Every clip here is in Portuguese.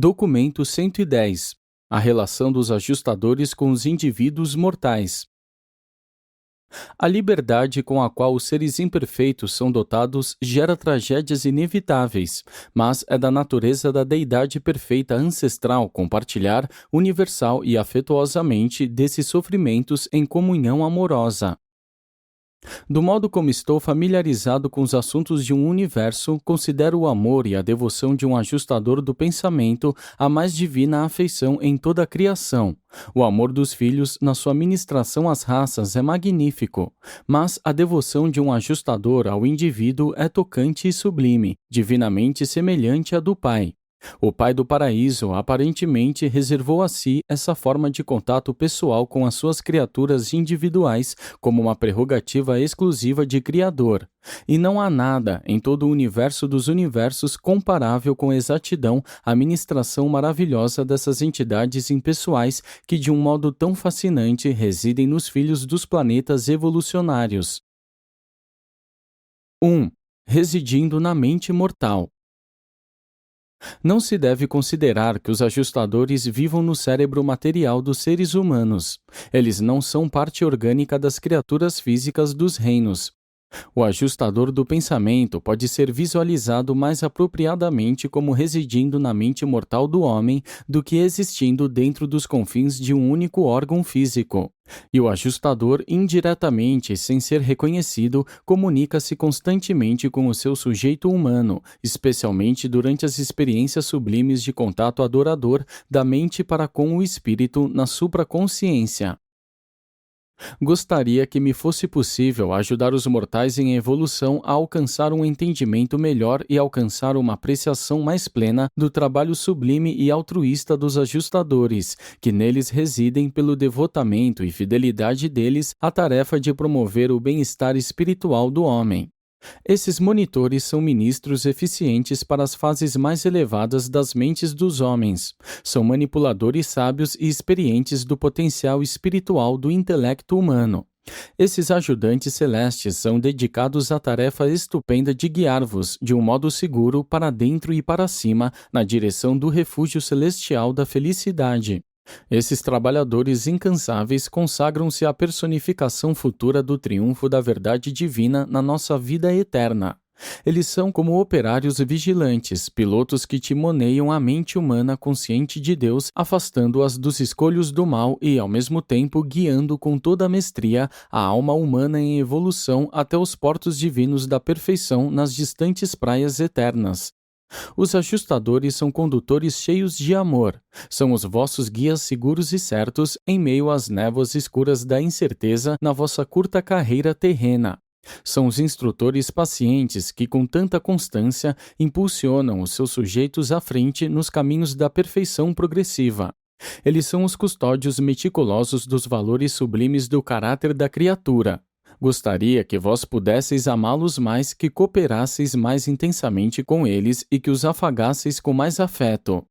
Documento 110. A relação dos ajustadores com os indivíduos mortais. A liberdade com a qual os seres imperfeitos são dotados gera tragédias inevitáveis, mas é da natureza da deidade perfeita ancestral compartilhar, universal e afetuosamente, desses sofrimentos em comunhão amorosa. Do modo como estou familiarizado com os assuntos de um universo, considero o amor e a devoção de um ajustador do pensamento a mais divina afeição em toda a criação. O amor dos filhos na sua ministração às raças é magnífico, mas a devoção de um ajustador ao indivíduo é tocante e sublime, divinamente semelhante à do Pai. O Pai do Paraíso aparentemente reservou a si essa forma de contato pessoal com as suas criaturas individuais como uma prerrogativa exclusiva de Criador. E não há nada em todo o universo dos universos comparável com exatidão à ministração maravilhosa dessas entidades impessoais que de um modo tão fascinante residem nos filhos dos planetas evolucionários. 1. Residindo na mente mortal. Não se deve considerar que os ajustadores vivam no cérebro material dos seres humanos. Eles não são parte orgânica das criaturas físicas dos reinos. O ajustador do pensamento pode ser visualizado mais apropriadamente como residindo na mente mortal do homem do que existindo dentro dos confins de um único órgão físico. E o ajustador, indiretamente, sem ser reconhecido, comunica-se constantemente com o seu sujeito humano, especialmente durante as experiências sublimes de contato adorador da mente para com o espírito na supraconsciência. Gostaria que me fosse possível ajudar os mortais em evolução a alcançar um entendimento melhor e alcançar uma apreciação mais plena do trabalho sublime e altruísta dos ajustadores, que neles residem pelo devotamento e fidelidade deles à tarefa de promover o bem-estar espiritual do homem. Esses monitores são ministros eficientes para as fases mais elevadas das mentes dos homens. São manipuladores sábios e experientes do potencial espiritual do intelecto humano. Esses ajudantes celestes são dedicados à tarefa estupenda de guiar-vos, de um modo seguro, para dentro e para cima, na direção do refúgio celestial da felicidade. Esses trabalhadores incansáveis consagram-se à personificação futura do triunfo da verdade divina na nossa vida eterna. Eles são como operários vigilantes, pilotos que timoneiam a mente humana consciente de Deus, afastando-as dos escolhos do mal e, ao mesmo tempo, guiando com toda a mestria a alma humana em evolução até os portos divinos da perfeição nas distantes praias eternas. Os ajustadores são condutores cheios de amor. São os vossos guias seguros e certos em meio às névoas escuras da incerteza na vossa curta carreira terrena. São os instrutores pacientes que, com tanta constância, impulsionam os seus sujeitos à frente nos caminhos da perfeição progressiva. Eles são os custódios meticulosos dos valores sublimes do caráter da criatura. Gostaria que vós pudesseis amá-los mais, que cooperasseis mais intensamente com eles e que os afagasseis com mais afeto.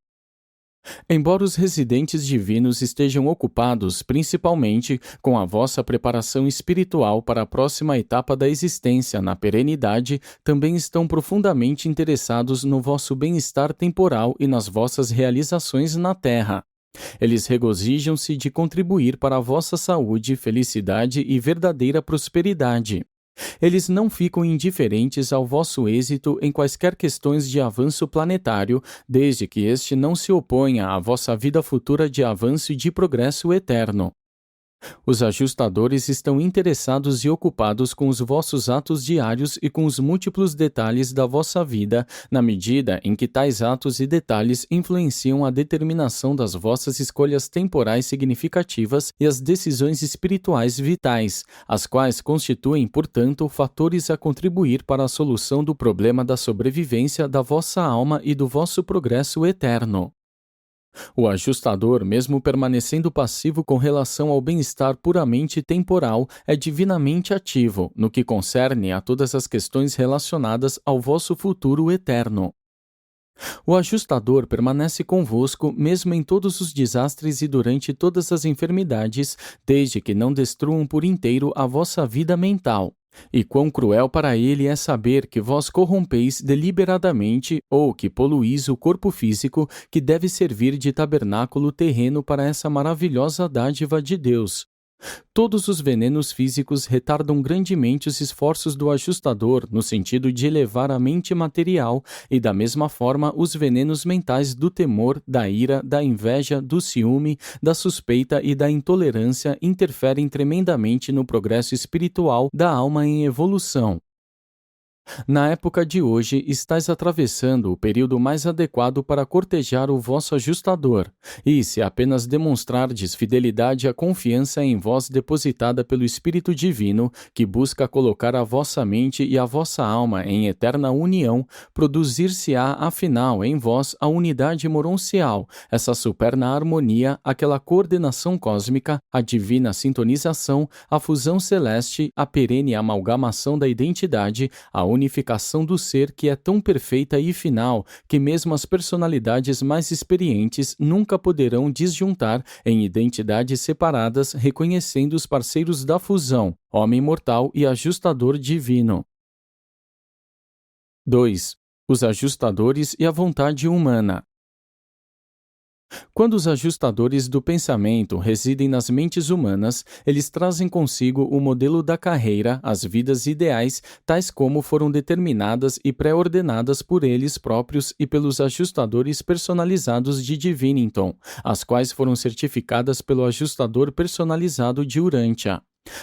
Embora os residentes divinos estejam ocupados, principalmente, com a vossa preparação espiritual para a próxima etapa da existência na perenidade, também estão profundamente interessados no vosso bem-estar temporal e nas vossas realizações na Terra. Eles regozijam-se de contribuir para a vossa saúde, felicidade e verdadeira prosperidade. Eles não ficam indiferentes ao vosso êxito em quaisquer questões de avanço planetário, desde que este não se oponha à vossa vida futura de avanço e de progresso eterno. Os ajustadores estão interessados e ocupados com os vossos atos diários e com os múltiplos detalhes da vossa vida, na medida em que tais atos e detalhes influenciam a determinação das vossas escolhas temporais significativas e as decisões espirituais vitais, as quais constituem, portanto, fatores a contribuir para a solução do problema da sobrevivência da vossa alma e do vosso progresso eterno. O ajustador, mesmo permanecendo passivo com relação ao bem-estar puramente temporal, é divinamente ativo no que concerne a todas as questões relacionadas ao vosso futuro eterno. O ajustador permanece convosco mesmo em todos os desastres e durante todas as enfermidades, desde que não destruam por inteiro a vossa vida mental. E quão cruel para ele é saber que vós corrompeis deliberadamente ou que poluís o corpo físico que deve servir de tabernáculo terreno para essa maravilhosa dádiva de Deus. Todos os venenos físicos retardam grandemente os esforços do ajustador no sentido de elevar a mente material, e da mesma forma os venenos mentais do temor, da ira, da inveja, do ciúme, da suspeita e da intolerância interferem tremendamente no progresso espiritual da alma em evolução. Na época de hoje, estais atravessando o período mais adequado para cortejar o vosso ajustador, e se apenas demonstrardes fidelidade à confiança em vós depositada pelo Espírito Divino, que busca colocar a vossa mente e a vossa alma em eterna união, produzir-se-á afinal em vós a unidade moroncial, essa superna harmonia, aquela coordenação cósmica, a divina sintonização, a fusão celeste, a perene amalgamação da identidade, a unificação do ser que é tão perfeita e final que mesmo as personalidades mais experientes nunca poderão disjuntar em identidades separadas, reconhecendo os parceiros da fusão, homem mortal e ajustador divino. 2. Os ajustadores e a vontade humana. Quando os ajustadores do pensamento residem nas mentes humanas, eles trazem consigo o modelo da carreira, as vidas ideais, tais como foram determinadas e pré-ordenadas por eles próprios e pelos ajustadores personalizados de Divinington, as quais foram certificadas pelo ajustador personalizado de Urantia.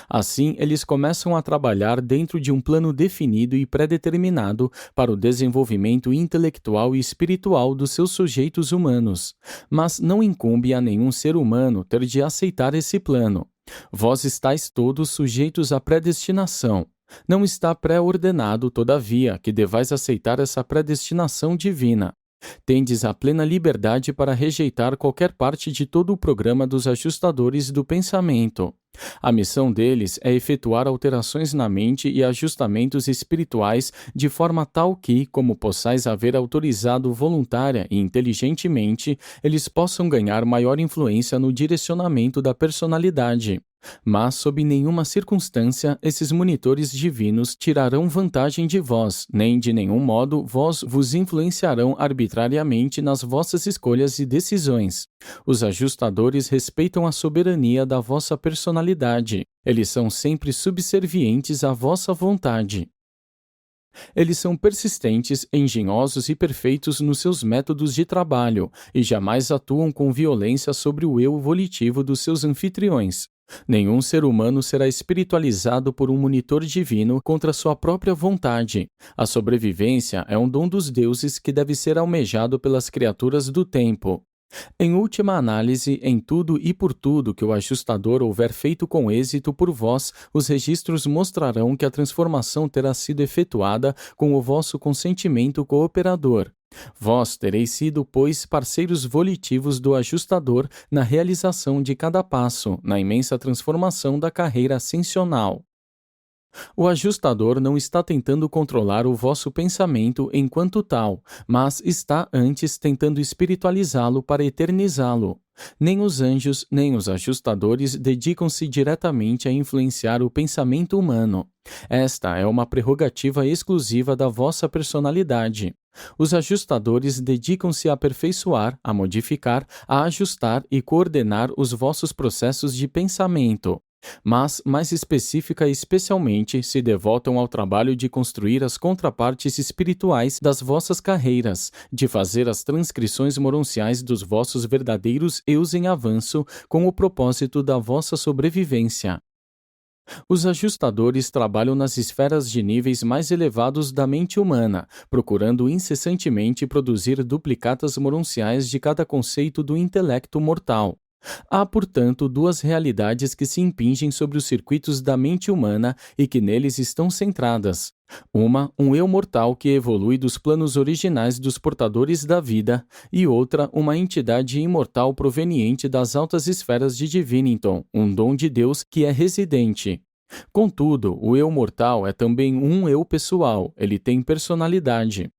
Assim, eles começam a trabalhar dentro de um plano definido e pré-determinado para o desenvolvimento intelectual e espiritual dos seus sujeitos humanos. Mas não incumbe a nenhum ser humano ter de aceitar esse plano. Vós estáis todos sujeitos à predestinação. Não está pré-ordenado, todavia, que devais aceitar essa predestinação divina. Tendes a plena liberdade para rejeitar qualquer parte de todo o programa dos ajustadores do pensamento. A missão deles é efetuar alterações na mente e ajustamentos espirituais de forma tal que, como possais haver autorizado voluntária e inteligentemente, eles possam ganhar maior influência no direcionamento da personalidade. Mas, sob nenhuma circunstância, esses monitores divinos tirarão vantagem de vós, nem de nenhum modo vós vos influenciarão arbitrariamente nas vossas escolhas e decisões. Os ajustadores respeitam a soberania da vossa personalidade. Eles são sempre subservientes à vossa vontade. Eles são persistentes, engenhosos e perfeitos nos seus métodos de trabalho, e jamais atuam com violência sobre o eu volitivo dos seus anfitriões. Nenhum ser humano será espiritualizado por um monitor divino contra sua própria vontade. A sobrevivência é um dom dos deuses que deve ser almejado pelas criaturas do tempo. Em última análise, em tudo e por tudo que o ajustador houver feito com êxito por vós, os registros mostrarão que a transformação terá sido efetuada com o vosso consentimento cooperador. Vós tereis sido, pois, parceiros volitivos do ajustador na realização de cada passo, na imensa transformação da carreira ascensional. O ajustador não está tentando controlar o vosso pensamento enquanto tal, mas está antes tentando espiritualizá-lo para eternizá-lo. Nem os anjos, nem os ajustadores dedicam-se diretamente a influenciar o pensamento humano. Esta é uma prerrogativa exclusiva da vossa personalidade. Os ajustadores dedicam-se a aperfeiçoar, a modificar, a ajustar e coordenar os vossos processos de pensamento. Mas, mais específica e especialmente, se devotam ao trabalho de construir as contrapartes espirituais das vossas carreiras, de fazer as transcrições moronciais dos vossos verdadeiros eus em avanço com o propósito da vossa sobrevivência. Os ajustadores trabalham nas esferas de níveis mais elevados da mente humana, procurando incessantemente produzir duplicatas moronciais de cada conceito do intelecto mortal. Há, portanto, duas realidades que se impingem sobre os circuitos da mente humana e que neles estão centradas. Uma, um eu mortal que evolui dos planos originais dos portadores da vida, e outra, uma entidade imortal proveniente das altas esferas de Divinington, um dom de Deus que é residente. Contudo, o eu mortal é também um eu pessoal, ele tem personalidade.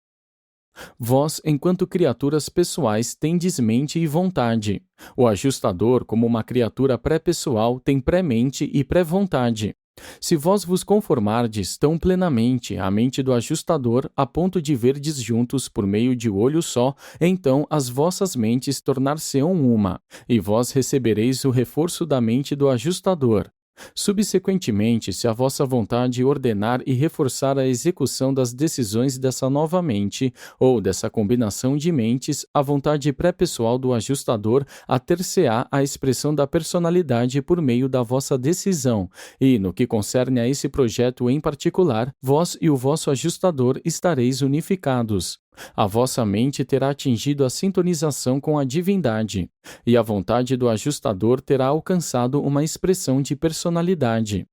Vós, enquanto criaturas pessoais, tendes mente e vontade. O ajustador, como uma criatura pré-pessoal, tem pré-mente e pré-vontade. Se vós vos conformardes tão plenamente à mente do ajustador, a ponto de verdes juntos por meio de olho só, então as vossas mentes tornar-se-ão uma, e vós recebereis o reforço da mente do ajustador. Subsequentemente, se a vossa vontade ordenar e reforçar a execução das decisões dessa nova mente, ou dessa combinação de mentes, a vontade pré-pessoal do ajustador ater-se-á à expressão da personalidade por meio da vossa decisão, e, no que concerne a esse projeto em particular, vós e o vosso ajustador estareis unificados. A vossa mente terá atingido a sintonização com a divindade, e a vontade do ajustador terá alcançado uma expressão de personalidade.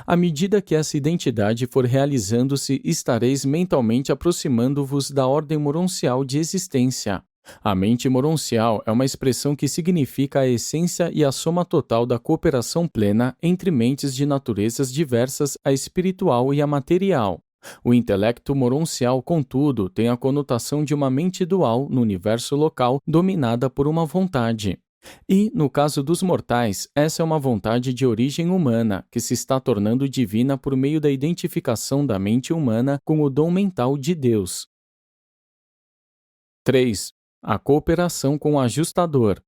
À medida que essa identidade for realizando-se, estareis mentalmente aproximando-vos da ordem moroncial de existência. A mente moroncial é uma expressão que significa a essência e a soma total da cooperação plena entre mentes de naturezas diversas, a espiritual e a material. O intelecto moroncial, contudo, tem a conotação de uma mente dual no universo local dominada por uma vontade. E, no caso dos mortais, essa é uma vontade de origem humana, que se está tornando divina por meio da identificação da mente humana com o dom mental de Deus. 3. A cooperação com o ajustador.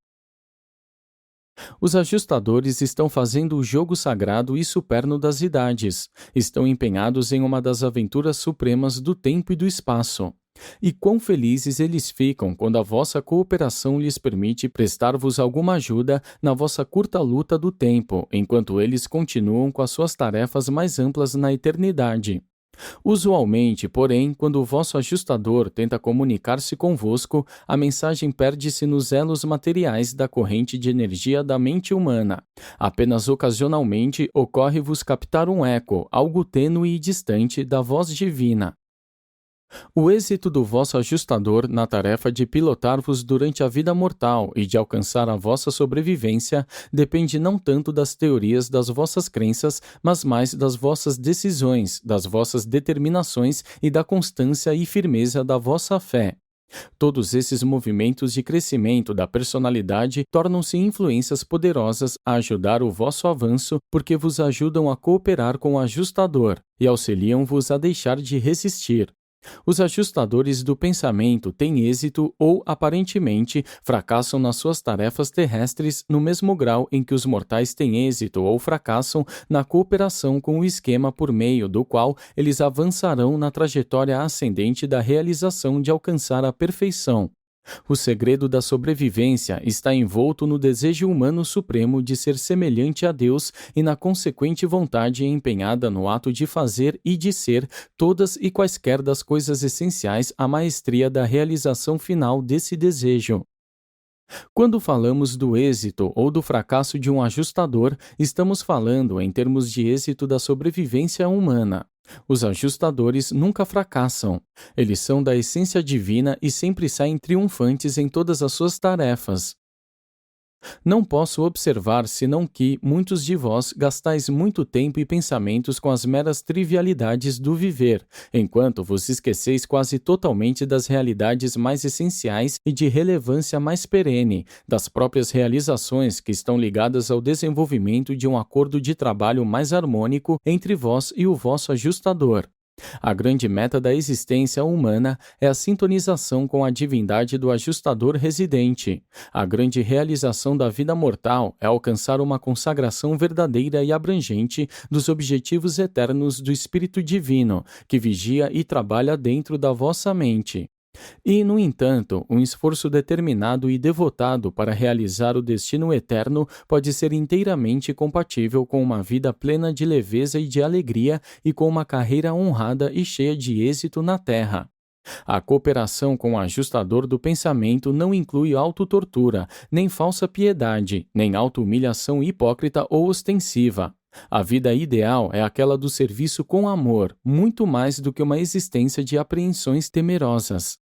Os ajustadores estão fazendo o jogo sagrado e superno das idades, estão empenhados em uma das aventuras supremas do tempo e do espaço. E quão felizes eles ficam quando a vossa cooperação lhes permite prestar-vos alguma ajuda na vossa curta luta do tempo, enquanto eles continuam com as suas tarefas mais amplas na eternidade. Usualmente, porém, quando o vosso ajustador tenta comunicar-se convosco, a mensagem perde-se nos elos materiais da corrente de energia da mente humana. Apenas ocasionalmente ocorre-vos captar um eco, algo tênue e distante, da voz divina. O êxito do vosso ajustador na tarefa de pilotar-vos durante a vida mortal e de alcançar a vossa sobrevivência depende não tanto das teorias das vossas crenças, mas mais das vossas decisões, das vossas determinações e da constância e firmeza da vossa fé. Todos esses movimentos de crescimento da personalidade tornam-se influências poderosas a ajudar o vosso avanço porque vos ajudam a cooperar com o ajustador e auxiliam-vos a deixar de resistir. Os ajustadores do pensamento têm êxito ou, aparentemente, fracassam nas suas tarefas terrestres no mesmo grau em que os mortais têm êxito ou fracassam na cooperação com o esquema por meio do qual eles avançarão na trajetória ascendente da realização de alcançar a perfeição. O segredo da sobrevivência está envolto no desejo humano supremo de ser semelhante a Deus e na consequente vontade empenhada no ato de fazer e de ser todas e quaisquer das coisas essenciais à maestria da realização final desse desejo. Quando falamos do êxito ou do fracasso de um ajustador, estamos falando em termos de êxito da sobrevivência humana. Os ajustadores nunca fracassam. Eles são da essência divina e sempre saem triunfantes em todas as suas tarefas. Não posso observar senão que muitos de vós gastais muito tempo e pensamentos com as meras trivialidades do viver, enquanto vos esqueceis quase totalmente das realidades mais essenciais e de relevância mais perene, das próprias realizações que estão ligadas ao desenvolvimento de um acordo de trabalho mais harmônico entre vós e o vosso ajustador. A grande meta da existência humana é a sintonização com a divindade do ajustador residente. A grande realização da vida mortal é alcançar uma consagração verdadeira e abrangente dos objetivos eternos do Espírito Divino, que vigia e trabalha dentro da vossa mente. E, no entanto, um esforço determinado e devotado para realizar o destino eterno pode ser inteiramente compatível com uma vida plena de leveza e de alegria e com uma carreira honrada e cheia de êxito na Terra. A cooperação com o ajustador do pensamento não inclui autotortura, nem falsa piedade, nem auto-humilhação hipócrita ou ostensiva. A vida ideal é aquela do serviço com amor, muito mais do que uma existência de apreensões temerosas.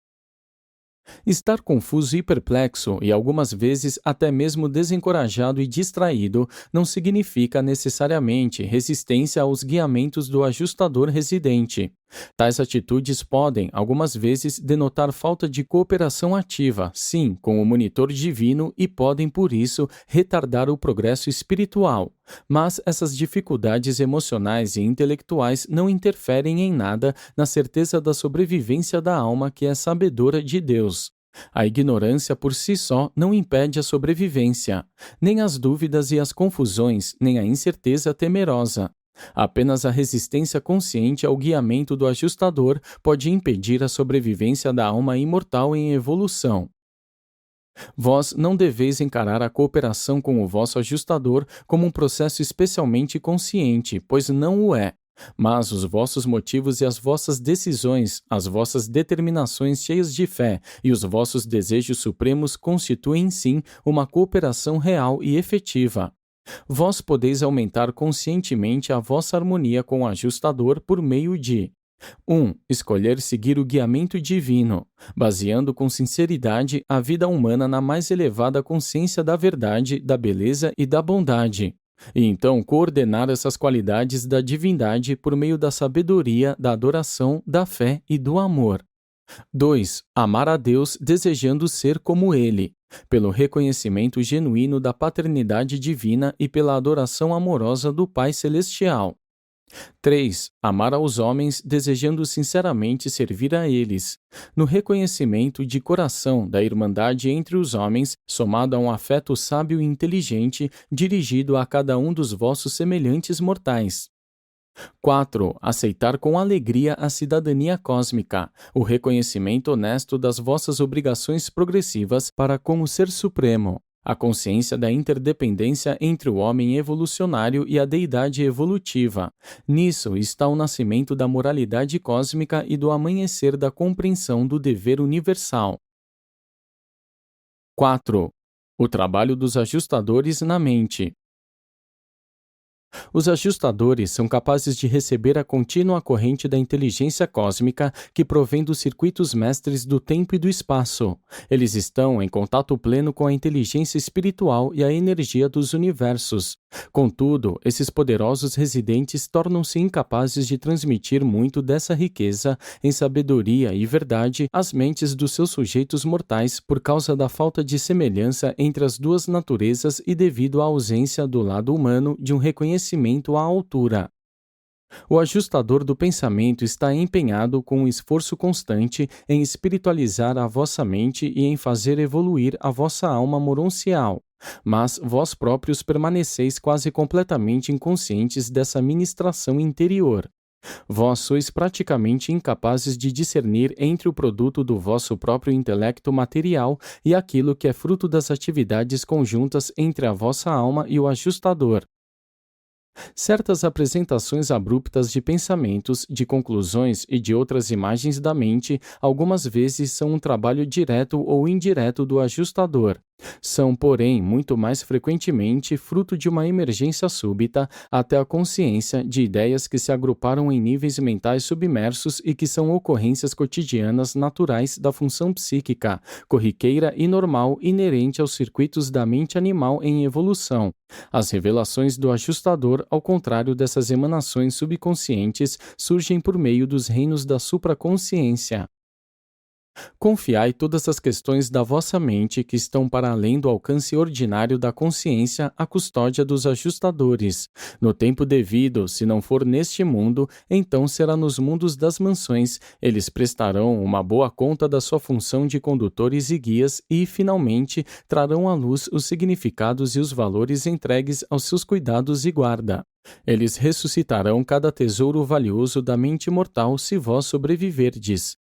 Estar confuso e perplexo, e algumas vezes até mesmo desencorajado e distraído, não significa necessariamente resistência aos guiamentos do ajustador residente. Tais atitudes podem, algumas vezes, denotar falta de cooperação ativa, sim, com o monitor divino e podem, por isso, retardar o progresso espiritual. Mas essas dificuldades emocionais e intelectuais não interferem em nada na certeza da sobrevivência da alma que é sabedora de Deus. A ignorância por si só não impede a sobrevivência, nem as dúvidas e as confusões, nem a incerteza temerosa. Apenas a resistência consciente ao guiamento do ajustador pode impedir a sobrevivência da alma imortal em evolução. Vós não deveis encarar a cooperação com o vosso ajustador como um processo especialmente consciente, pois não o é. Mas os vossos motivos e as vossas decisões, as vossas determinações cheias de fé e os vossos desejos supremos constituem, sim, uma cooperação real e efetiva. Vós podeis aumentar conscientemente a vossa harmonia com o ajustador por meio de 1. Escolher seguir o guiamento divino, baseando com sinceridade a vida humana na mais elevada consciência da verdade, da beleza e da bondade. E então coordenar essas qualidades da divindade por meio da sabedoria, da adoração, da fé e do amor. 2. Amar a Deus desejando ser como Ele, pelo reconhecimento genuíno da paternidade divina e pela adoração amorosa do Pai Celestial. 3. Amar aos homens desejando sinceramente servir a eles, no reconhecimento de coração da irmandade entre os homens, somado a um afeto sábio e inteligente dirigido a cada um dos vossos semelhantes mortais. 4. Aceitar com alegria a cidadania cósmica, o reconhecimento honesto das vossas obrigações progressivas para com o Ser Supremo, a consciência da interdependência entre o homem evolucionário e a deidade evolutiva. Nisso está o nascimento da moralidade cósmica e do amanhecer da compreensão do dever universal. 4. O trabalho dos ajustadores na mente. Os ajustadores são capazes de receber a contínua corrente da inteligência cósmica que provém dos circuitos mestres do tempo e do espaço. Eles estão em contato pleno com a inteligência espiritual e a energia dos universos. Contudo, esses poderosos residentes tornam-se incapazes de transmitir muito dessa riqueza em sabedoria e verdade às mentes dos seus sujeitos mortais por causa da falta de semelhança entre as duas naturezas e devido à ausência do lado humano de um reconhecimento à altura. O ajustador do pensamento está empenhado com um esforço constante em espiritualizar a vossa mente e em fazer evoluir a vossa alma moroncial, mas vós próprios permaneceis quase completamente inconscientes dessa ministração interior. Vós sois praticamente incapazes de discernir entre o produto do vosso próprio intelecto material e aquilo que é fruto das atividades conjuntas entre a vossa alma e o ajustador. Certas apresentações abruptas de pensamentos, de conclusões e de outras imagens da mente, algumas vezes são um trabalho direto ou indireto do ajustador. São, porém, muito mais frequentemente fruto de uma emergência súbita até a consciência de ideias que se agruparam em níveis mentais submersos e que são ocorrências cotidianas naturais da função psíquica, corriqueira e normal inerente aos circuitos da mente animal em evolução. As revelações do ajustador, ao contrário dessas emanações subconscientes, surgem por meio dos reinos da supraconsciência. Confiai todas as questões da vossa mente que estão para além do alcance ordinário da consciência à custódia dos ajustadores. No tempo devido, se não for neste mundo, então será nos mundos das mansões. Eles prestarão uma boa conta da sua função de condutores e guias e, finalmente, trarão à luz os significados e os valores entregues aos seus cuidados e guarda. Eles ressuscitarão cada tesouro valioso da mente mortal se vós sobreviverdes.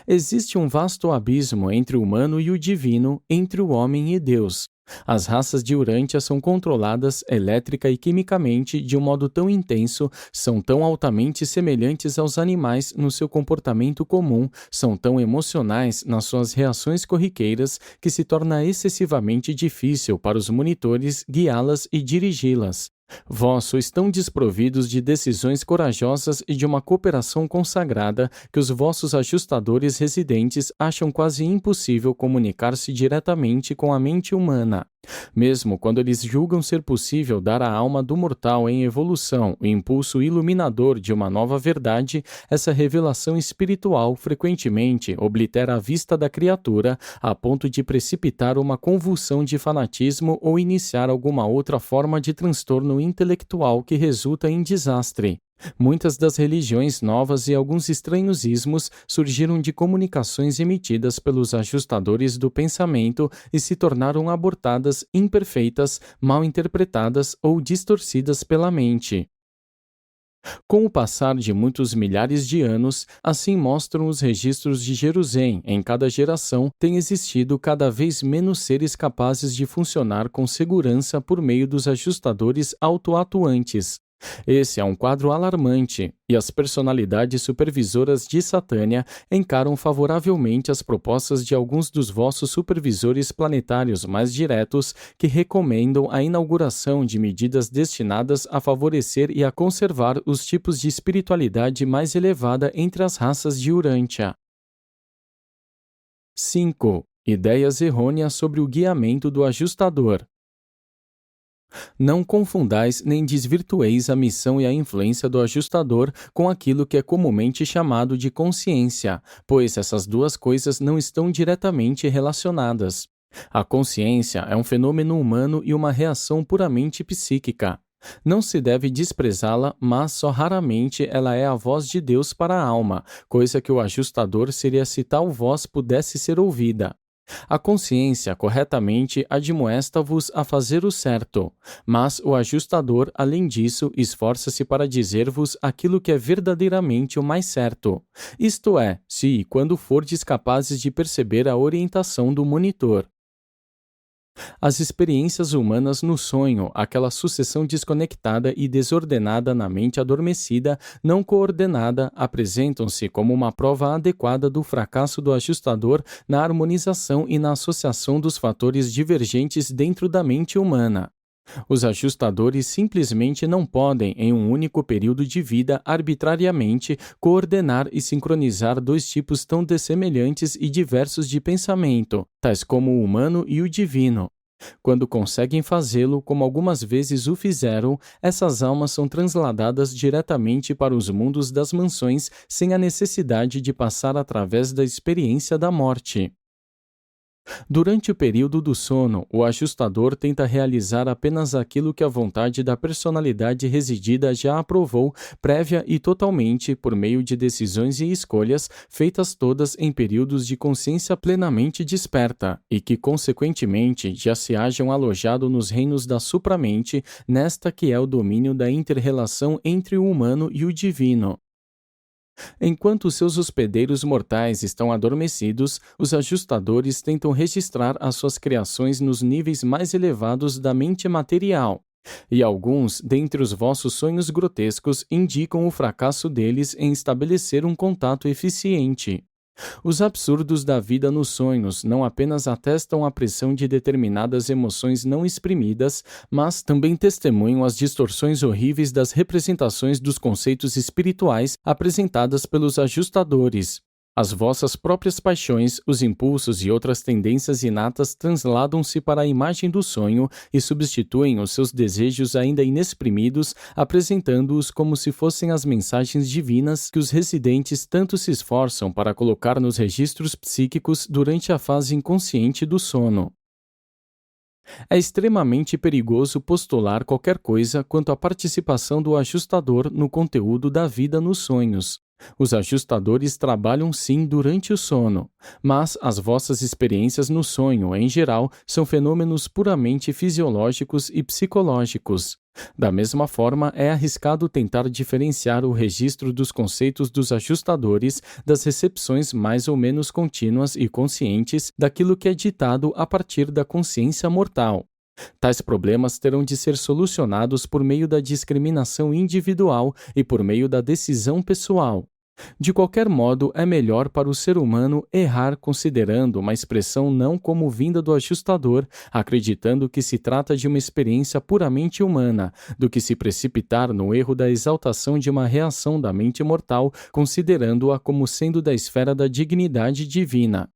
Existe um vasto abismo entre o humano e o divino, entre o homem e Deus. As raças de Urântia são controladas elétrica e quimicamente de um modo tão intenso, são tão altamente semelhantes aos animais no seu comportamento comum, são tão emocionais nas suas reações corriqueiras que se torna excessivamente difícil para os monitores guiá-las e dirigi-las. Vós sois tão desprovidos de decisões corajosas e de uma cooperação consagrada que os vossos ajustadores residentes acham quase impossível comunicar-se diretamente com a mente humana. Mesmo quando eles julgam ser possível dar à alma do mortal em evolução o impulso iluminador de uma nova verdade, essa revelação espiritual frequentemente oblitera a vista da criatura a ponto de precipitar uma convulsão de fanatismo ou iniciar alguma outra forma de transtorno intelectual que resulta em desastre. Muitas das religiões novas e alguns estranhos ismos surgiram de comunicações emitidas pelos ajustadores do pensamento e se tornaram abortadas, imperfeitas, mal interpretadas ou distorcidas pela mente. Com o passar de muitos milhares de anos, assim mostram os registros de Jerusalém, em cada geração tem existido cada vez menos seres capazes de funcionar com segurança por meio dos ajustadores auto-atuantes. Esse é um quadro alarmante, e as personalidades supervisoras de Satânia encaram favoravelmente as propostas de alguns dos vossos supervisores planetários mais diretos que recomendam a inauguração de medidas destinadas a favorecer e a conservar os tipos de espiritualidade mais elevada entre as raças de Urântia. 5. Ideias errôneas sobre o guiamento do ajustador. Não confundais nem desvirtueis a missão e a influência do ajustador com aquilo que é comumente chamado de consciência, pois essas duas coisas não estão diretamente relacionadas. A consciência é um fenômeno humano e uma reação puramente psíquica. Não se deve desprezá-la, mas só raramente ela é a voz de Deus para a alma, coisa que o ajustador seria se tal voz pudesse ser ouvida. A consciência corretamente admoesta-vos a fazer o certo, mas o ajustador, além disso, esforça-se para dizer-vos aquilo que é verdadeiramente o mais certo. Isto é, se e quando fordes capazes de perceber a orientação do monitor. As experiências humanas no sonho, aquela sucessão desconectada e desordenada na mente adormecida, não coordenada, apresentam-se como uma prova adequada do fracasso do ajustador na harmonização e na associação dos fatores divergentes dentro da mente humana. Os ajustadores simplesmente não podem, em um único período de vida, arbitrariamente coordenar e sincronizar dois tipos tão dessemelhantes e diversos de pensamento, tais como o humano e o divino. Quando conseguem fazê-lo, como algumas vezes o fizeram, essas almas são transladadas diretamente para os mundos das mansões sem a necessidade de passar através da experiência da morte. Durante o período do sono, o ajustador tenta realizar apenas aquilo que a vontade da personalidade residida já aprovou, prévia e totalmente, por meio de decisões e escolhas, feitas todas em períodos de consciência plenamente desperta, e que, consequentemente, já se hajam alojado nos reinos da supramente, nesta que é o domínio da inter-relação entre o humano e o divino. Enquanto seus hospedeiros mortais estão adormecidos, os ajustadores tentam registrar as suas criações nos níveis mais elevados da mente material. E alguns, dentre os vossos sonhos grotescos, indicam o fracasso deles em estabelecer um contato eficiente. Os absurdos da vida nos sonhos não apenas atestam a pressão de determinadas emoções não exprimidas, mas também testemunham as distorções horríveis das representações dos conceitos espirituais apresentadas pelos ajustadores. As vossas próprias paixões, os impulsos e outras tendências inatas transladam-se para a imagem do sonho e substituem os seus desejos ainda inexprimidos, apresentando-os como se fossem as mensagens divinas que os residentes tanto se esforçam para colocar nos registros psíquicos durante a fase inconsciente do sono. É extremamente perigoso postular qualquer coisa quanto à participação do ajustador no conteúdo da vida nos sonhos. Os ajustadores trabalham sim durante o sono, mas as vossas experiências no sonho, em geral, são fenômenos puramente fisiológicos e psicológicos. Da mesma forma, é arriscado tentar diferenciar o registro dos conceitos dos ajustadores das recepções mais ou menos contínuas e conscientes daquilo que é ditado a partir da consciência mortal. Tais problemas terão de ser solucionados por meio da discriminação individual e por meio da decisão pessoal. De qualquer modo, é melhor para o ser humano errar considerando uma expressão não como vinda do ajustador, acreditando que se trata de uma experiência puramente humana, do que se precipitar no erro da exaltação de uma reação da mente mortal, considerando-a como sendo da esfera da dignidade divina.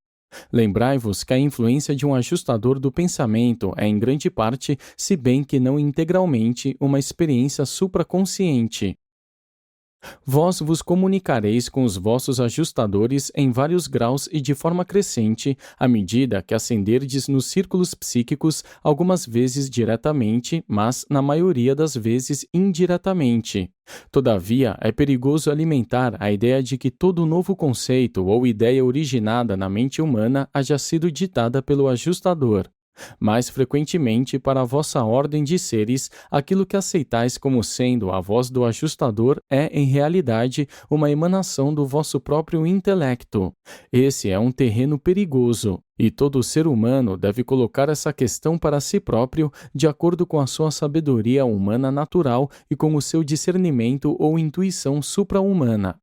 Lembrai-vos que a influência de um ajustador do pensamento é, em grande parte, se bem que não integralmente, uma experiência supraconsciente. Vós vos comunicareis com os vossos ajustadores em vários graus e de forma crescente, à medida que ascenderdes nos círculos psíquicos, algumas vezes diretamente, mas, na maioria das vezes, indiretamente. Todavia, é perigoso alimentar a ideia de que todo novo conceito ou ideia originada na mente humana haja sido ditada pelo ajustador. Mais frequentemente, para a vossa ordem de seres, aquilo que aceitais como sendo a voz do ajustador é, em realidade, uma emanação do vosso próprio intelecto. Esse é um terreno perigoso, e todo ser humano deve colocar essa questão para si próprio, de acordo com a sua sabedoria humana natural e com o seu discernimento ou intuição supra-humana.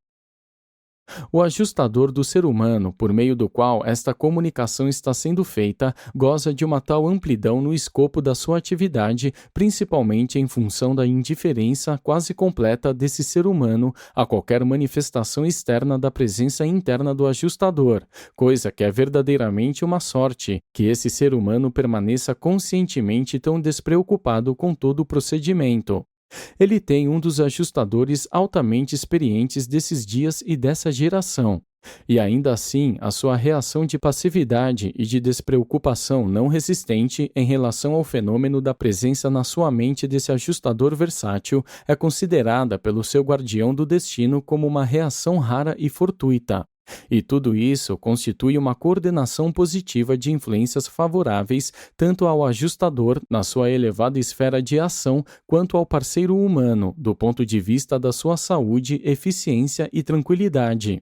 O ajustador do ser humano, por meio do qual esta comunicação está sendo feita, goza de uma tal amplidão no escopo da sua atividade, principalmente em função da indiferença quase completa desse ser humano a qualquer manifestação externa da presença interna do ajustador, coisa que é verdadeiramente uma sorte, que esse ser humano permaneça conscientemente tão despreocupado com todo o procedimento. Ele tem um dos ajustadores altamente experientes desses dias e dessa geração. E ainda assim, a sua reação de passividade e de despreocupação não resistente em relação ao fenômeno da presença na sua mente desse ajustador versátil é considerada pelo seu guardião do destino como uma reação rara e fortuita. E tudo isso constitui uma coordenação positiva de influências favoráveis tanto ao ajustador, na sua elevada esfera de ação, quanto ao parceiro humano, do ponto de vista da sua saúde, eficiência e tranquilidade.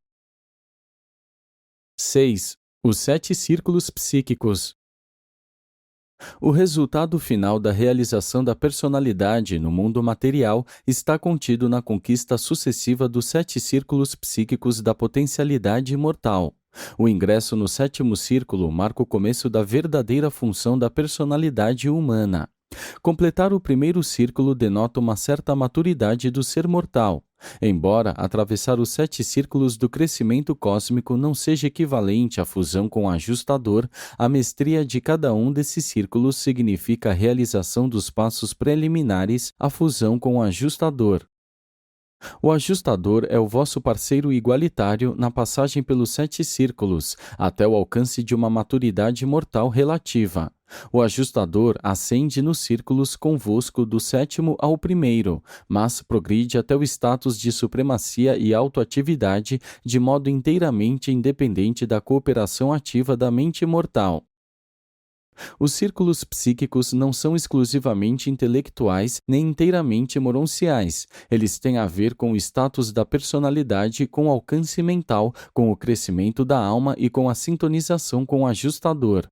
6. Os 7 círculos psíquicos. O resultado final da realização da personalidade no mundo material está contido na conquista sucessiva dos 7 círculos psíquicos da potencialidade imortal. O ingresso no 7º círculo marca o começo da verdadeira função da personalidade humana. Completar o primeiro círculo denota uma certa maturidade do ser mortal. Embora atravessar os 7 círculos do crescimento cósmico não seja equivalente à fusão com o ajustador, a mestria de cada um desses círculos significa a realização dos passos preliminares à fusão com o ajustador. O ajustador é o vosso parceiro igualitário na passagem pelos 7 círculos, até o alcance de uma maturidade mortal relativa. O ajustador ascende nos círculos convosco do 7º ao 1º, mas progride até o status de supremacia e autoatividade de modo inteiramente independente da cooperação ativa da mente mortal. Os círculos psíquicos não são exclusivamente intelectuais nem inteiramente moronciais. Eles têm a ver com o status da personalidade, com o alcance mental, com o crescimento da alma e com a sintonização com o ajustador.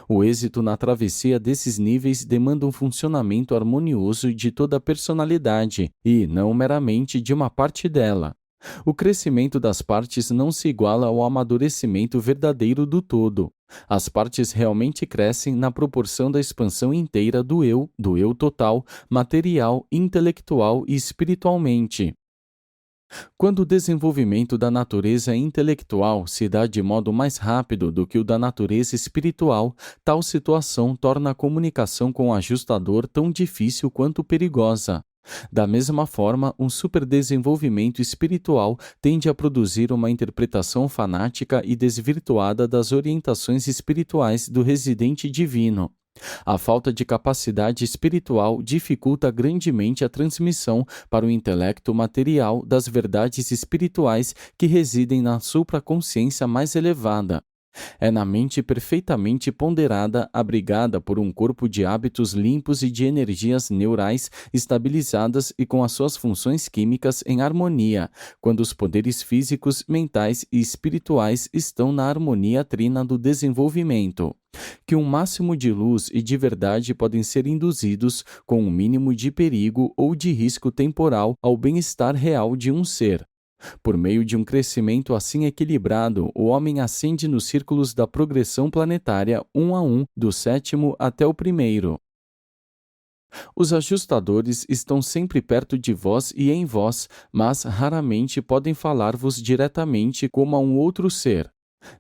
O êxito na travessia desses níveis demanda um funcionamento harmonioso de toda a personalidade e, não meramente, de uma parte dela. O crescimento das partes não se iguala ao amadurecimento verdadeiro do todo. As partes realmente crescem na proporção da expansão inteira do eu total, material, intelectual e espiritualmente. Quando o desenvolvimento da natureza intelectual se dá de modo mais rápido do que o da natureza espiritual, tal situação torna a comunicação com o ajustador tão difícil quanto perigosa. Da mesma forma, um superdesenvolvimento espiritual tende a produzir uma interpretação fanática e desvirtuada das orientações espirituais do residente divino. A falta de capacidade espiritual dificulta grandemente a transmissão para o intelecto material das verdades espirituais que residem na supraconsciência mais elevada. É na mente perfeitamente ponderada, abrigada por um corpo de hábitos limpos e de energias neurais estabilizadas e com as suas funções químicas em harmonia, quando os poderes físicos, mentais e espirituais estão na harmonia trina do desenvolvimento. Que um máximo de luz e de verdade podem ser induzidos com um mínimo de perigo ou de risco temporal ao bem-estar real de um ser. Por meio de um crescimento assim equilibrado, o homem ascende nos círculos da progressão planetária um a um, do 7º até o 1º. Os ajustadores estão sempre perto de vós e em vós, mas raramente podem falar-vos diretamente como a um outro ser.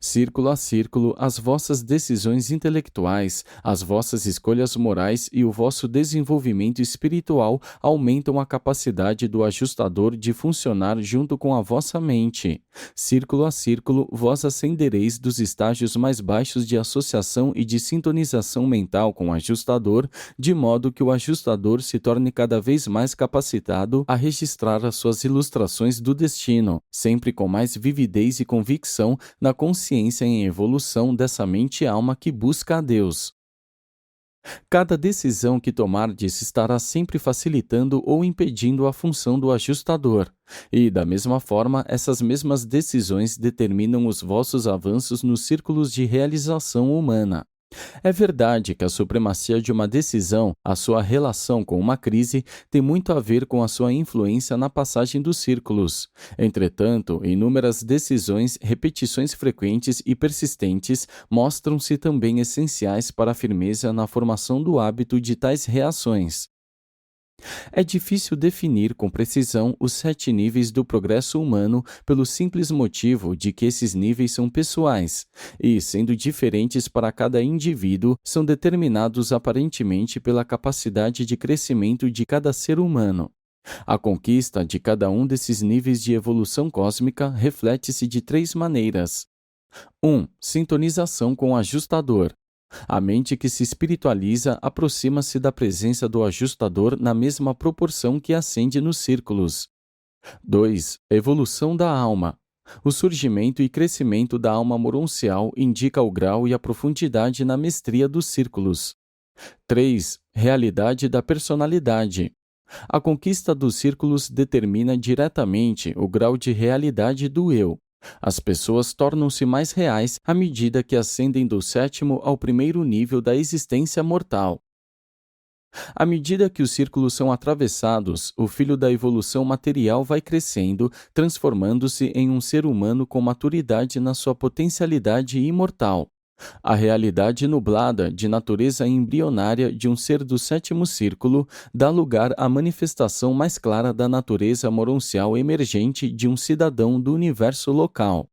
Círculo a círculo, as vossas decisões intelectuais, as vossas escolhas morais e o vosso desenvolvimento espiritual aumentam a capacidade do ajustador de funcionar junto com a vossa mente. Círculo a círculo, vós ascendereis dos estágios mais baixos de associação e de sintonização mental com o ajustador, de modo que o ajustador se torne cada vez mais capacitado a registrar as suas ilustrações do destino, sempre com mais vividez e convicção na consciência em evolução dessa mente-alma que busca a Deus. Cada decisão que tomardes estará sempre facilitando ou impedindo a função do ajustador. E, da mesma forma, essas mesmas decisões determinam os vossos avanços nos círculos de realização humana. É verdade que a supremacia de uma decisão, a sua relação com uma crise, tem muito a ver com a sua influência na passagem dos círculos. Entretanto, inúmeras decisões, repetições frequentes e persistentes mostram-se também essenciais para a firmeza na formação do hábito de tais reações. É difícil definir com precisão os 7 níveis do progresso humano pelo simples motivo de que esses níveis são pessoais e, sendo diferentes para cada indivíduo, são determinados aparentemente pela capacidade de crescimento de cada ser humano. A conquista de cada um desses níveis de evolução cósmica reflete-se de 3 maneiras. 1. Sintonização com o ajustador. A mente que se espiritualiza aproxima-se da presença do ajustador na mesma proporção que ascende nos círculos. 2. Evolução da alma. O surgimento e crescimento da alma moroncial indica o grau e a profundidade na mestria dos círculos. 3. Realidade da personalidade. A conquista dos círculos determina diretamente o grau de realidade do eu. As pessoas tornam-se mais reais à medida que ascendem do 7º ao 1º nível da existência mortal. À medida que os círculos são atravessados, o filho da evolução material vai crescendo, transformando-se em um ser humano com maturidade na sua potencialidade imortal. A realidade nublada, de natureza embrionária de um ser do 7º círculo, dá lugar à manifestação mais clara da natureza moroncial emergente de um cidadão do universo local.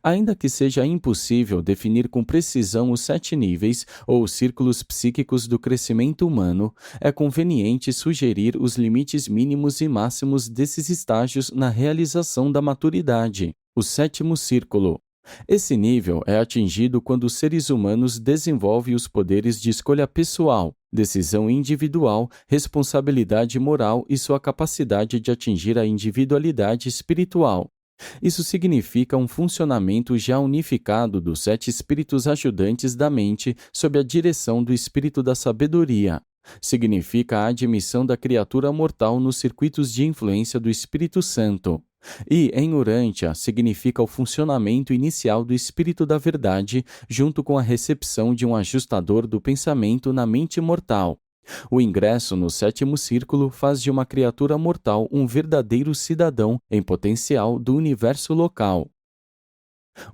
Ainda que seja impossível definir com precisão os 7 níveis ou círculos psíquicos do crescimento humano, é conveniente sugerir os limites mínimos e máximos desses estágios na realização da maturidade. O 7º círculo. Esse nível é atingido quando os seres humanos desenvolvem os poderes de escolha pessoal, decisão individual, responsabilidade moral e sua capacidade de atingir a individualidade espiritual. Isso significa um funcionamento já unificado dos 7 espíritos ajudantes da mente sob a direção do espírito da sabedoria. Significa a admissão da criatura mortal nos circuitos de influência do Espírito Santo. E, em Urântia, significa o funcionamento inicial do Espírito da Verdade, junto com a recepção de um ajustador do pensamento na mente mortal. O ingresso no 7º círculo faz de uma criatura mortal um verdadeiro cidadão em potencial do universo local.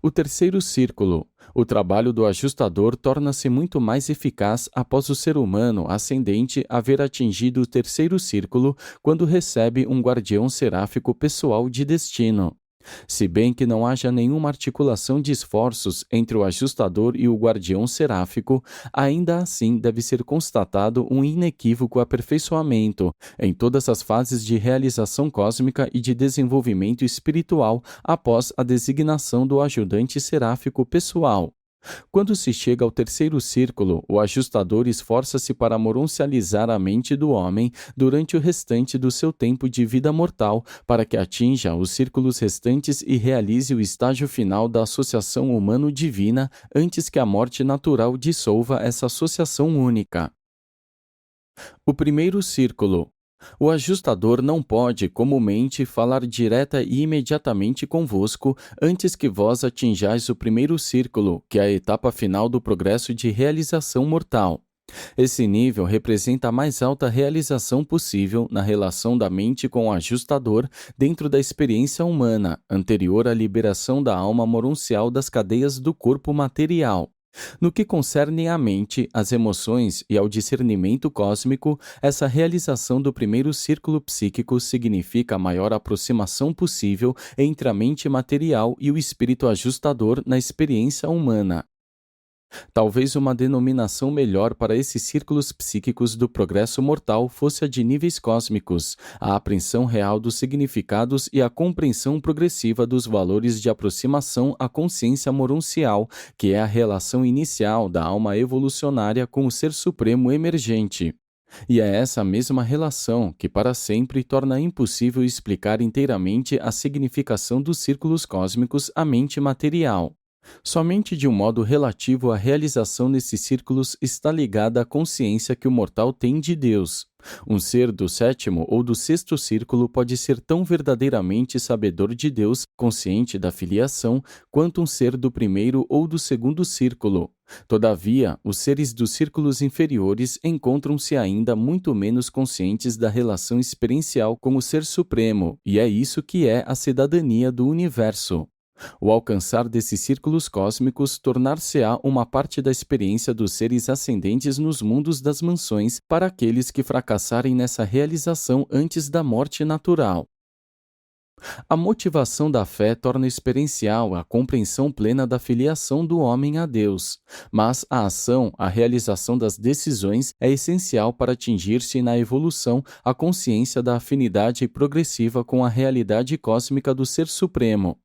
O 3º círculo. O trabalho do ajustador torna-se muito mais eficaz após o ser humano ascendente haver atingido o 3º círculo quando recebe um guardião seráfico pessoal de destino. Se bem que não haja nenhuma articulação de esforços entre o ajustador e o guardião seráfico, ainda assim deve ser constatado um inequívoco aperfeiçoamento em todas as fases de realização cósmica e de desenvolvimento espiritual após a designação do ajudante seráfico pessoal. Quando se chega ao 3º círculo, o ajustador esforça-se para moroncializar a mente do homem durante o restante do seu tempo de vida mortal, para que atinja os círculos restantes e realize o estágio final da associação humano-divina antes que a morte natural dissolva essa associação única. O 1º círculo. O ajustador não pode, comumente, falar direta e imediatamente convosco antes que vós atinjais o 1º círculo, que é a etapa final do progresso de realização mortal. Esse nível representa a mais alta realização possível na relação da mente com o ajustador dentro da experiência humana, anterior à liberação da alma moroncial das cadeias do corpo material. No que concerne à mente, às emoções e ao discernimento cósmico, essa realização do primeiro círculo psíquico significa a maior aproximação possível entre a mente material e o espírito ajustador na experiência humana. Talvez uma denominação melhor para esses círculos psíquicos do progresso mortal fosse a de níveis cósmicos, a apreensão real dos significados e a compreensão progressiva dos valores de aproximação à consciência moroncial, que é a relação inicial da alma evolucionária com o Ser Supremo emergente. E é essa mesma relação que para sempre torna impossível explicar inteiramente a significação dos círculos cósmicos à mente material. Somente de um modo relativo a realização nesses círculos está ligada à consciência que o mortal tem de Deus. Um ser do sétimo ou do sexto círculo pode ser tão verdadeiramente sabedor de Deus, consciente da filiação, quanto um ser do primeiro ou do segundo círculo. Todavia, os seres dos círculos inferiores encontram-se ainda muito menos conscientes da relação experiencial com o Ser Supremo, e é isso que é a cidadania do universo. O alcançar desses círculos cósmicos tornar-se-á uma parte da experiência dos seres ascendentes nos mundos das mansões para aqueles que fracassarem nessa realização antes da morte natural. A motivação da fé torna experiencial a compreensão plena da filiação do homem a Deus, mas a ação, a realização das decisões é essencial para atingir-se na evolução a consciência da afinidade progressiva com a realidade cósmica do Ser Supremo.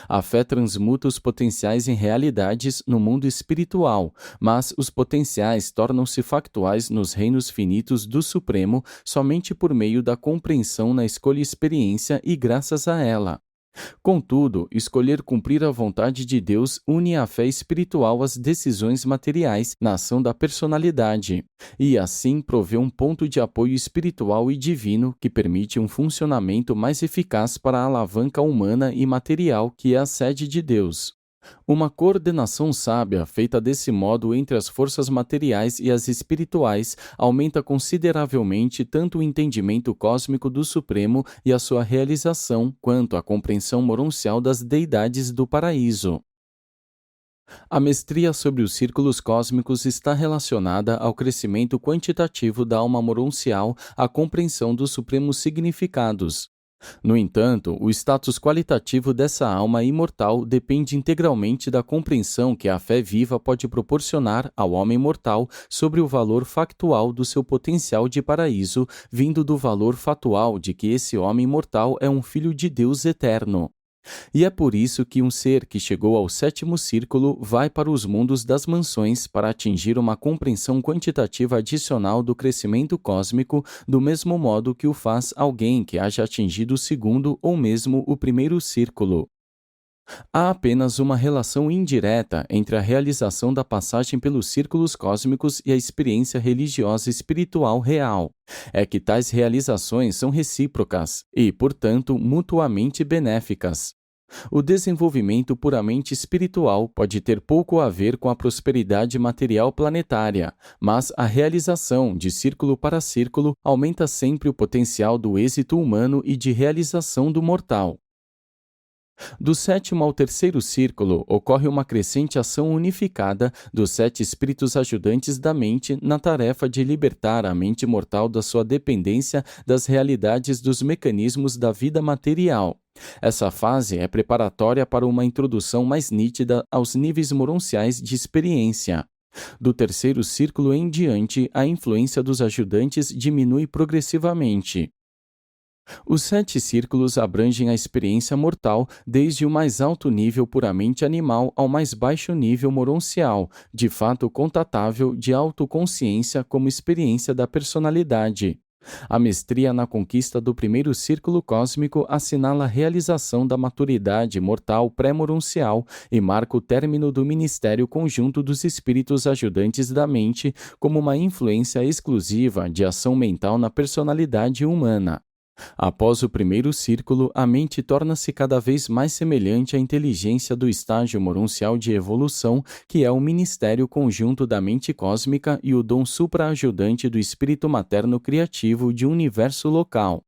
A fé transmuta os potenciais em realidades no mundo espiritual, mas os potenciais tornam-se factuais nos reinos finitos do Supremo somente por meio da compreensão na escolha experiência e graças a ela. Contudo, escolher cumprir a vontade de Deus une a fé espiritual às decisões materiais na ação da personalidade, e assim provê um ponto de apoio espiritual e divino que permite um funcionamento mais eficaz para a alavanca humana e material que é a sede de Deus. Uma coordenação sábia, feita desse modo entre as forças materiais e as espirituais, aumenta consideravelmente tanto o entendimento cósmico do Supremo e a sua realização, quanto a compreensão moroncial das deidades do paraíso. A mestria sobre os círculos cósmicos está relacionada ao crescimento quantitativo da alma moroncial, à compreensão dos supremos significados. No entanto, o status qualitativo dessa alma imortal depende integralmente da compreensão que a fé viva pode proporcionar ao homem mortal sobre o valor factual do seu potencial de paraíso, vindo do valor fatual de que esse homem mortal é um filho de Deus eterno. E é por isso que um ser que chegou ao sétimo círculo vai para os mundos das mansões para atingir uma compreensão quantitativa adicional do crescimento cósmico, do mesmo modo que o faz alguém que haja atingido o segundo ou mesmo o primeiro círculo. Há apenas uma relação indireta entre a realização da passagem pelos círculos cósmicos e a experiência religiosa espiritual real. É que tais realizações são recíprocas e, portanto, mutuamente benéficas. O desenvolvimento puramente espiritual pode ter pouco a ver com a prosperidade material planetária, mas a realização, de círculo para círculo, aumenta sempre o potencial do êxito humano e de realização do mortal. Do sétimo ao terceiro círculo, ocorre uma crescente ação unificada dos 7 espíritos ajudantes da mente na tarefa de libertar a mente mortal da sua dependência das realidades dos mecanismos da vida material. Essa fase é preparatória para uma introdução mais nítida aos níveis moronciais de experiência. Do terceiro círculo em diante, a influência dos ajudantes diminui progressivamente. Os 7 círculos abrangem a experiência mortal desde o mais alto nível puramente animal ao mais baixo nível moroncial, de fato contatável de autoconsciência como experiência da personalidade. A mestria na conquista do primeiro círculo cósmico assinala a realização da maturidade mortal pré-moroncial e marca o término do ministério conjunto dos espíritos ajudantes da mente como uma influência exclusiva de ação mental na personalidade humana. Após o primeiro círculo, a mente torna-se cada vez mais semelhante à inteligência do estágio moroncial de evolução, que é o ministério conjunto da mente cósmica e o dom supra-ajudante do espírito materno criativo de um universo local.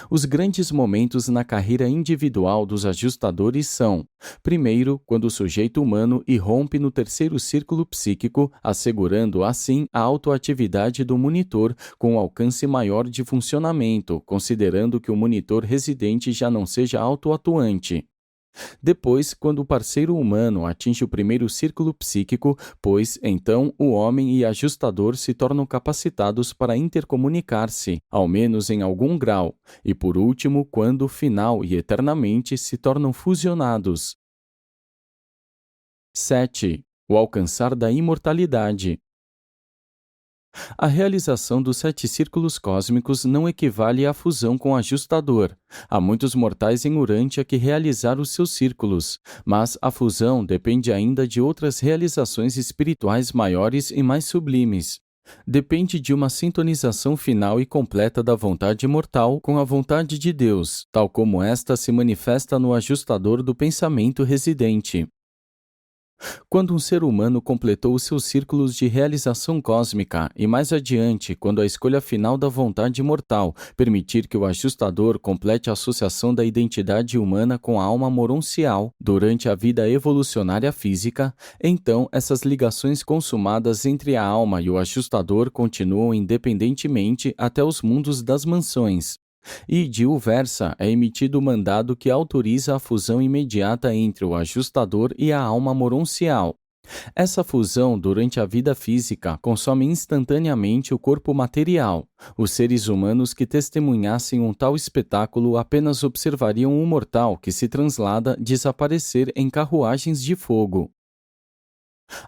Os grandes momentos na carreira individual dos ajustadores são: primeiro, quando o sujeito humano irrompe no terceiro círculo psíquico, assegurando assim a autoatividade do monitor com alcance maior de funcionamento, considerando que o monitor residente já não seja autoatuante. Depois, quando o parceiro humano atinge o primeiro círculo psíquico, pois então o homem e ajustador se tornam capacitados para intercomunicar-se, ao menos em algum grau, e por último, quando final e eternamente se tornam fusionados. 7. O alcançar da imortalidade. A realização dos 7 círculos cósmicos não equivale à fusão com o ajustador. Há muitos mortais em Urântia que realizaram os seus círculos, mas a fusão depende ainda de outras realizações espirituais maiores e mais sublimes. Depende de uma sintonização final e completa da vontade mortal com a vontade de Deus, tal como esta se manifesta no ajustador do pensamento residente. Quando um ser humano completou os seus círculos de realização cósmica e mais adiante, quando a escolha final da vontade mortal permitir que o ajustador complete a associação da identidade humana com a alma moroncial durante a vida evolucionária física, então essas ligações consumadas entre a alma e o ajustador continuam independentemente até os mundos das mansões. E, de uversa, é emitido o mandado que autoriza a fusão imediata entre o ajustador e a alma moroncial. Essa fusão, durante a vida física, consome instantaneamente o corpo material. Os seres humanos que testemunhassem um tal espetáculo apenas observariam o mortal que se translada desaparecer em carruagens de fogo.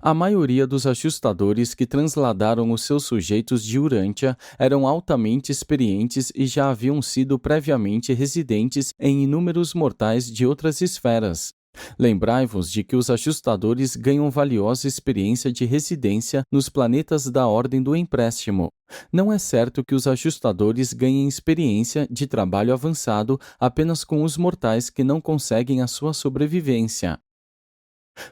A maioria dos ajustadores que transladaram os seus sujeitos de Urântia eram altamente experientes e já haviam sido previamente residentes em inúmeros mortais de outras esferas. Lembrai-vos de que os ajustadores ganham valiosa experiência de residência nos planetas da ordem do empréstimo. Não é certo que os ajustadores ganhem experiência de trabalho avançado apenas com os mortais que não conseguem a sua sobrevivência.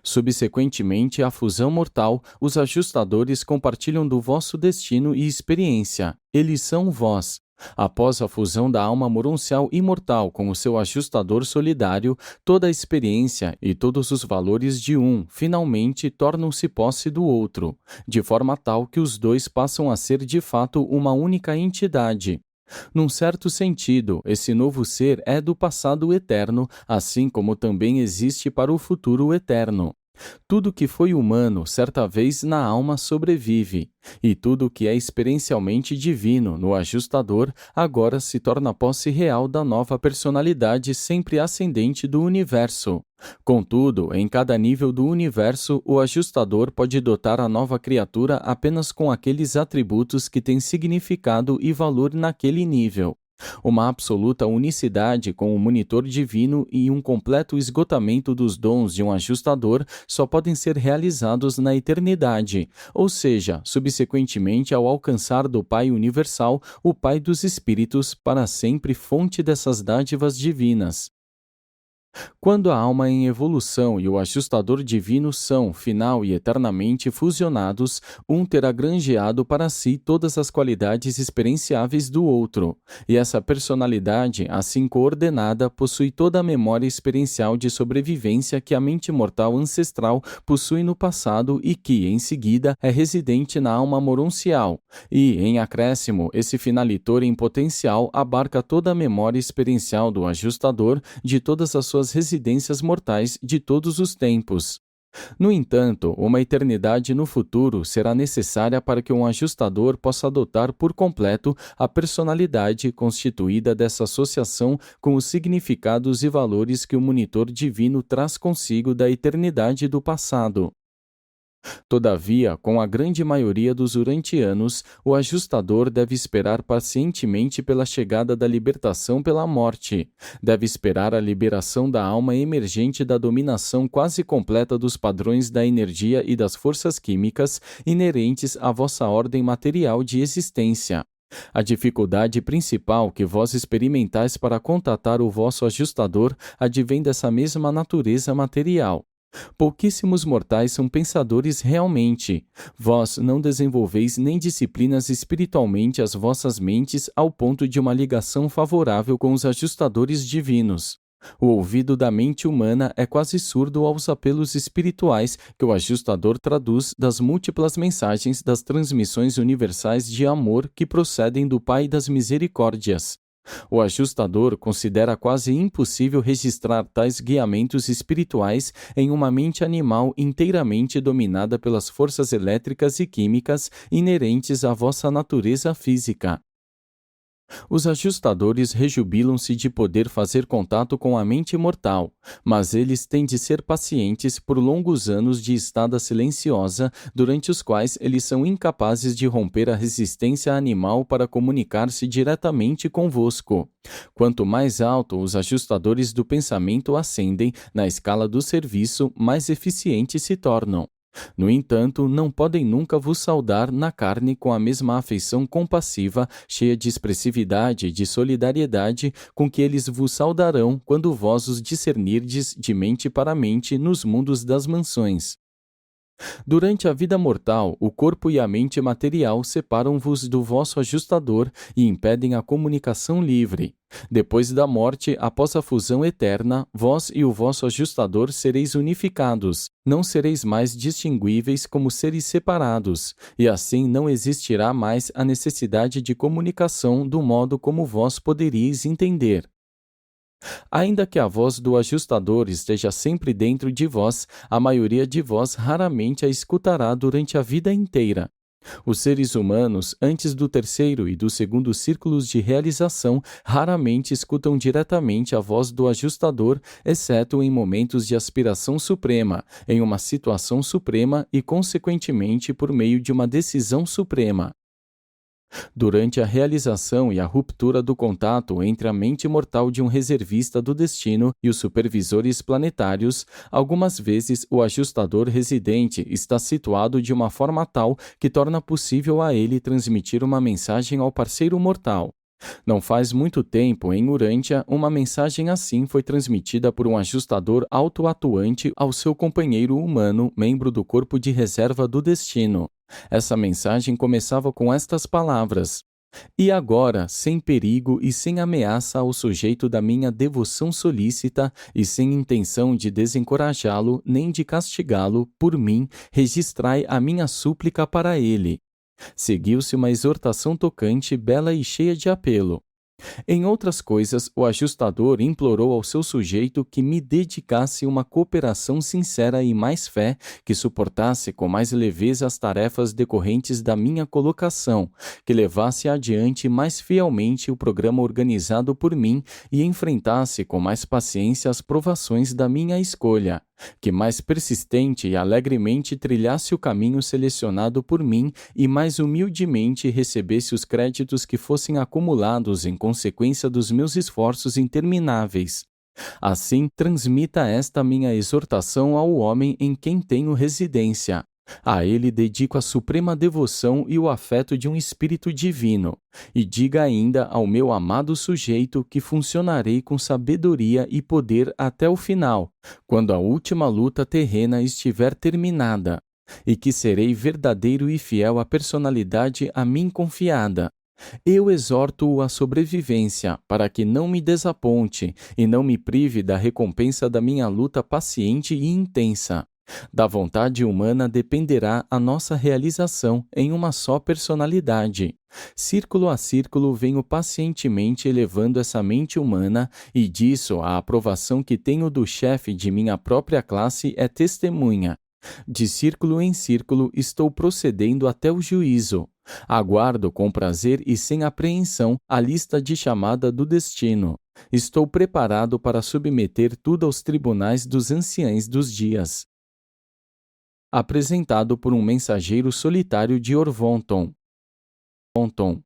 Subsequentemente à fusão mortal, os ajustadores compartilham do vosso destino e experiência. Eles são vós. Após a fusão da alma moroncial imortal com o seu ajustador solidário, toda a experiência e todos os valores de um, finalmente, tornam-se posse do outro, de forma tal que os dois passam a ser de fato uma única entidade. Num certo sentido, esse novo ser é do passado eterno, assim como também existe para o futuro eterno. Tudo que foi humano, certa vez na alma sobrevive, e tudo que é experiencialmente divino no ajustador, agora se torna posse real da nova personalidade sempre ascendente do universo. Contudo, em cada nível do universo, o ajustador pode dotar a nova criatura apenas com aqueles atributos que têm significado e valor naquele nível. Uma absoluta unicidade com o monitor divino e um completo esgotamento dos dons de um ajustador só podem ser realizados na eternidade, ou seja, subsequentemente ao alcançar do Pai Universal, o Pai dos Espíritos, para sempre fonte dessas dádivas divinas. Quando a alma em evolução e o ajustador divino são, final e eternamente fusionados, um terá granjeado para si todas as qualidades experienciáveis do outro, e essa personalidade, assim coordenada, possui toda a memória experiencial de sobrevivência que a mente mortal ancestral possui no passado e que, em seguida, é residente na alma moroncial, e, em acréscimo, esse finalitor em potencial abarca toda a memória experiencial do ajustador de todas as suas residências mortais de todos os tempos. No entanto, uma eternidade no futuro será necessária para que um ajustador possa adotar por completo a personalidade constituída dessa associação com os significados e valores que o monitor divino traz consigo da eternidade do passado. Todavia, com a grande maioria dos urantianos, o ajustador deve esperar pacientemente pela chegada da libertação pela morte. Deve esperar a liberação da alma emergente da dominação quase completa dos padrões da energia e das forças químicas inerentes à vossa ordem material de existência. A dificuldade principal que vós experimentais para contatar o vosso ajustador advém dessa mesma natureza material. Pouquíssimos mortais são pensadores realmente. Vós não desenvolveis nem disciplinas espiritualmente as vossas mentes ao ponto de uma ligação favorável com os ajustadores divinos. O ouvido da mente humana é quase surdo aos apelos espirituais que o ajustador traduz das múltiplas mensagens das transmissões universais de amor que procedem do Pai das Misericórdias. O ajustador considera quase impossível registrar tais guiamentos espirituais em uma mente animal inteiramente dominada pelas forças elétricas e químicas inerentes à vossa natureza física. Os ajustadores rejubilam-se de poder fazer contato com a mente mortal, mas eles têm de ser pacientes por longos anos de estada silenciosa, durante os quais eles são incapazes de romper a resistência animal para comunicar-se diretamente convosco. Quanto mais alto os ajustadores do pensamento ascendem na escala do serviço, mais eficientes se tornam. No entanto, não podem nunca vos saudar na carne com a mesma afeição compassiva, cheia de expressividade e de solidariedade, com que eles vos saudarão quando vós os discernirdes de mente para mente nos mundos das mansões. Durante a vida mortal, o corpo e a mente material separam-vos do vosso ajustador e impedem a comunicação livre. Depois da morte, após a fusão eterna, vós e o vosso ajustador sereis unificados, não sereis mais distinguíveis como seres separados, e assim não existirá mais a necessidade de comunicação do modo como vós poderíeis entender. Ainda que a voz do ajustador esteja sempre dentro de vós, a maioria de vós raramente a escutará durante a vida inteira. Os seres humanos, antes do terceiro e do segundo círculos de realização, raramente escutam diretamente a voz do ajustador, exceto em momentos de aspiração suprema, em uma situação suprema e, consequentemente, por meio de uma decisão suprema. Durante a realização e a ruptura do contato entre a mente mortal de um reservista do destino e os supervisores planetários, algumas vezes o ajustador residente está situado de uma forma tal que torna possível a ele transmitir uma mensagem ao parceiro mortal. Não faz muito tempo, em Urântia, uma mensagem assim foi transmitida por um ajustador auto-atuante ao seu companheiro humano, membro do corpo de reserva do destino. Essa mensagem começava com estas palavras: "E agora, sem perigo e sem ameaça ao sujeito da minha devoção solícita e sem intenção de desencorajá-lo nem de castigá-lo, por mim, registrai a minha súplica para ele." Seguiu-se uma exortação tocante, bela e cheia de apelo. Em outras coisas, o ajustador implorou ao seu sujeito que me dedicasse uma cooperação sincera e mais fé, que suportasse com mais leveza as tarefas decorrentes da minha colocação, que levasse adiante mais fielmente o programa organizado por mim e enfrentasse com mais paciência as provações da minha escolha, que mais persistente e alegremente trilhasse o caminho selecionado por mim e mais humildemente recebesse os créditos que fossem acumulados em consequência dos meus esforços intermináveis. Assim, transmita esta minha exortação ao homem em quem tenho residência. A ele dedico a suprema devoção e o afeto de um espírito divino. E diga ainda ao meu amado sujeito que funcionarei com sabedoria e poder até o final, quando a última luta terrena estiver terminada, e que serei verdadeiro e fiel à personalidade a mim confiada. Eu exorto-o à sobrevivência, para que não me desaponte e não me prive da recompensa da minha luta paciente e intensa. Da vontade humana dependerá a nossa realização em uma só personalidade. Círculo a círculo venho pacientemente elevando essa mente humana, e disso a aprovação que tenho do chefe de minha própria classe é testemunha. De círculo em círculo estou procedendo até o juízo. Aguardo com prazer e sem apreensão a lista de chamada do destino. Estou preparado para submeter tudo aos tribunais dos anciães dos dias. Apresentado por um mensageiro solitário de Orvonton. Onton.